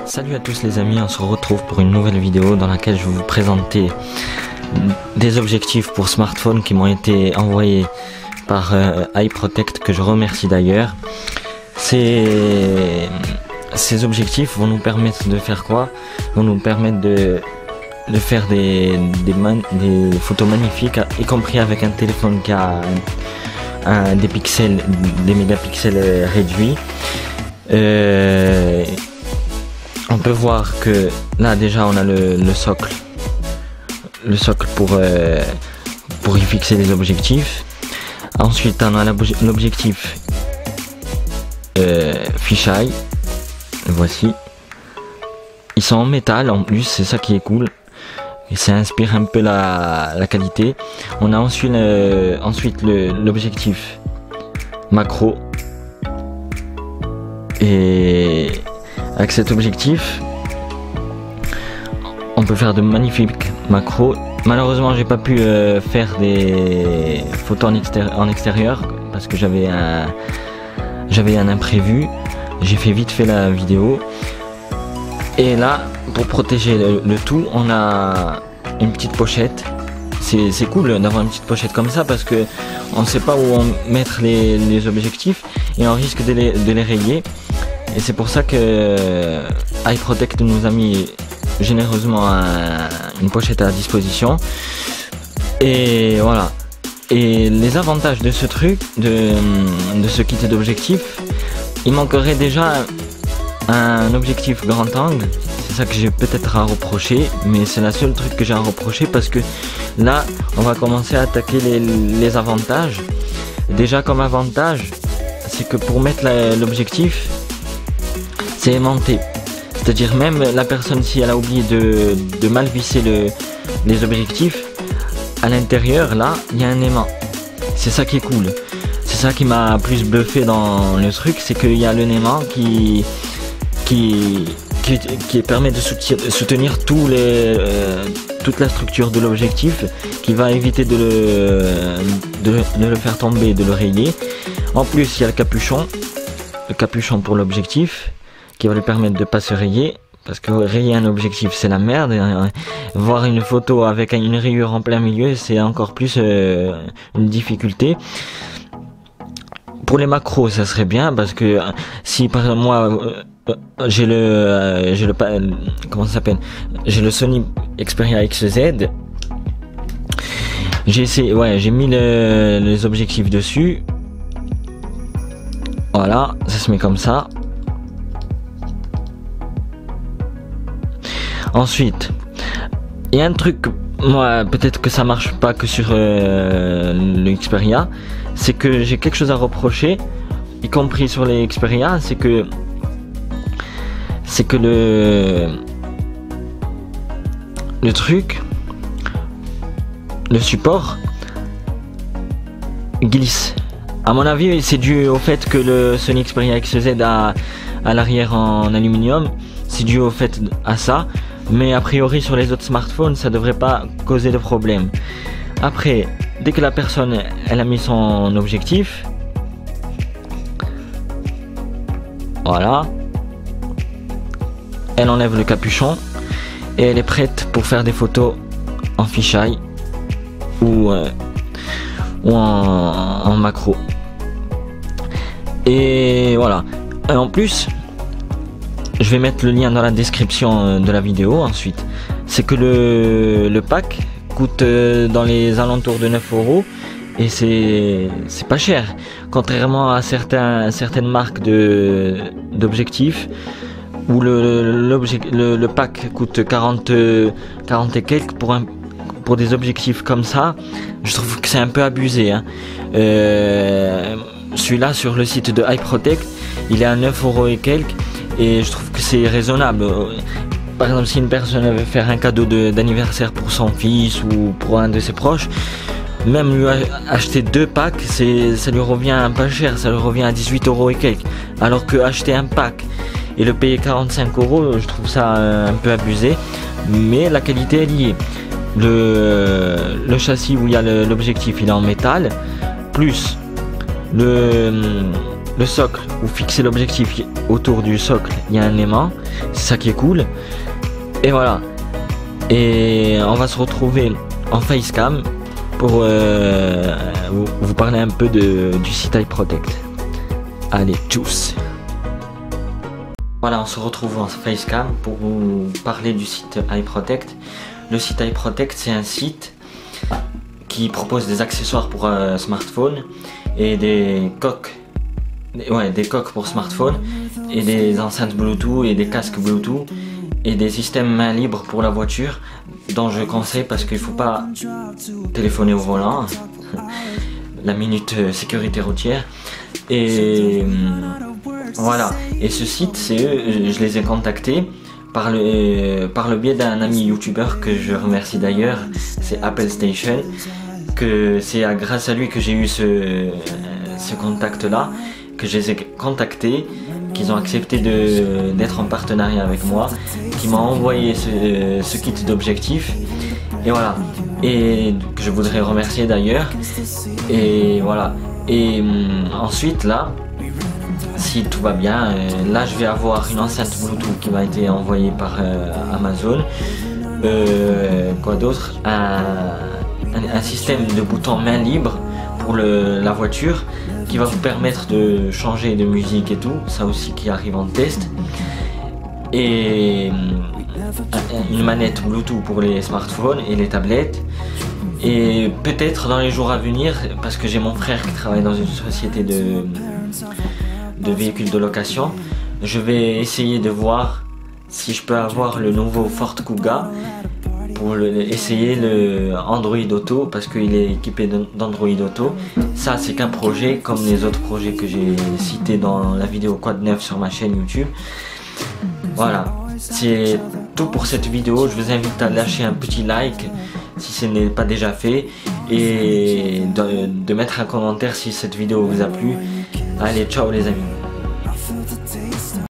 Salut à tous les amis, on se retrouve pour une nouvelle vidéo dans laquelle je vais vous présenter des objectifs pour smartphone qui m'ont été envoyés par iProtect, que je remercie d'ailleurs. Ces objectifs vont nous permettre de faire quoi? Vont nous permettre de faire des photos magnifiques, y compris avec un téléphone qui a des mégapixels réduits. On peut voir que là déjà on a le socle pour y fixer les objectifs. Ensuite on a l'objectif fisheye. Voici, ils sont en métal en plus, c'est ça qui est cool et ça inspire un peu la qualité. On a ensuite l'objectif macro, et avec cet objectif on peut faire de magnifiques macros. Malheureusement j'ai pas pu faire des photos en extérieur parce que j'avais un imprévu. J'ai fait vite fait la vidéo. Et là, pour protéger le tout, on a une petite pochette. C'est cool d'avoir une petite pochette comme ça parce que on ne sait pas où mettre les objectifs et on risque de les rayer. Et c'est pour ça que iProtect nous a mis généreusement une pochette à disposition. Et voilà. Et les avantages de ce truc, de ce kit d'objectifs, il manquerait déjà un objectif grand angle. C'est ça que j'ai peut-être à reprocher, mais c'est la seule truc que j'ai à reprocher parce que là on va commencer à attaquer les avantages. Déjà comme avantage, c'est que pour mettre l'objectif, c'est aimanté. C'est-à-dire même la personne, si elle a oublié de mal visser les objectifs, à l'intérieur là il y a un aimant. C'est ça qui est cool. C'est ça qui m'a plus bluffé dans le truc, c'est qu'il y a le aimant qui permet de soutenir toute la structure de l'objectif, qui va éviter de le faire tomber, de le rayer. En plus il y a le capuchon pour l'objectif qui va lui permettre de ne pas se rayer, parce que rayer un objectif c'est la merde. Voir une photo avec une rayure en plein milieu, c'est encore plus une difficulté. Pour les macros ça serait bien, parce que si par exemple moi j'ai le Sony Xperia XZ, j'ai mis les objectifs dessus. Voilà, ça se met comme ça. Ensuite il y a un truc, moi peut-être que ça marche pas que sur le Xperia, c'est que j'ai quelque chose à reprocher, y compris sur les Xperia, c'est que le support glisse. À mon avis c'est dû au fait que le Sony Xperia XZ a l'arrière en aluminium, c'est dû au fait à ça. Mais a priori sur les autres smartphones ça devrait pas causer de problème. Après, dès que la personne elle a mis son objectif, voilà, elle enlève le capuchon et elle est prête pour faire des photos en fisheye ou en macro. Et voilà. Et en plus, je vais mettre le lien dans la description de la vidéo ensuite. C'est que le pack coûte dans les alentours de 9 € et c'est pas cher. Contrairement à certaines marques d'objectifs où le pack coûte 40 et quelques pour des objectifs comme ça. Je trouve que c'est un peu abusé, hein. Celui-là sur le site de iProtect, il est à 9 € et quelques. Et je trouve que c'est raisonnable. Par exemple, si une personne veut faire un cadeau d'anniversaire pour son fils ou pour un de ses proches, même lui acheter 2 packs, ça lui revient pas cher, ça lui revient à 18 € et quelques. Alors que acheter un pack et le payer 45 €, je trouve ça un peu abusé. Mais la qualité est liée. Le châssis où il y a l'objectif, il est en métal, plus le socle, vous fixez l'objectif autour du socle, il y a un aimant, c'est ça qui est cool. Et voilà. Et on va se retrouver en facecam pour vous parler un peu du site iProtect. Allez, tchuss. Voilà, on se retrouve en facecam pour vous parler du site iProtect. Le site iProtect, c'est un site qui propose des accessoires pour smartphone et des coques. Des coques pour smartphone et des enceintes Bluetooth et des casques Bluetooth et des systèmes main libre pour la voiture dont je conseille parce qu'il ne faut pas téléphoner au volant. La minute sécurité routière. Et voilà. Et ce site, c'est eux, je les ai contactés par le biais d'un ami youtubeur que je remercie d'ailleurs, c'est Apple Station, que c'est grâce à lui que j'ai eu ce contact là, que je les ai contactés, qu'ils ont accepté d'être en partenariat avec moi, qui m'ont envoyé ce kit d'objectifs, et voilà, et que je voudrais remercier d'ailleurs. Et voilà, et ensuite là, si tout va bien, là je vais avoir une enceinte Bluetooth qui m'a été envoyée par Amazon. Quoi d'autre, un système de boutons main libre pour la voiture qui va vous permettre de changer de musique et tout, ça aussi qui arrive en test. Et une manette Bluetooth pour les smartphones et les tablettes. Et peut-être dans les jours à venir, parce que j'ai mon frère qui travaille dans une société de véhicules de location, je vais essayer de voir si je peux avoir le nouveau Ford Kuga pour essayer le Android Auto, parce qu'il est équipé d'Android Auto. Ça c'est qu'un projet comme les autres projets que j'ai cités dans la vidéo Quad 9 sur ma chaîne YouTube. Voilà, c'est tout pour cette vidéo. Je vous invite à lâcher un petit like si ce n'est pas déjà fait et de mettre un commentaire si cette vidéo vous a plu. Allez, ciao les amis.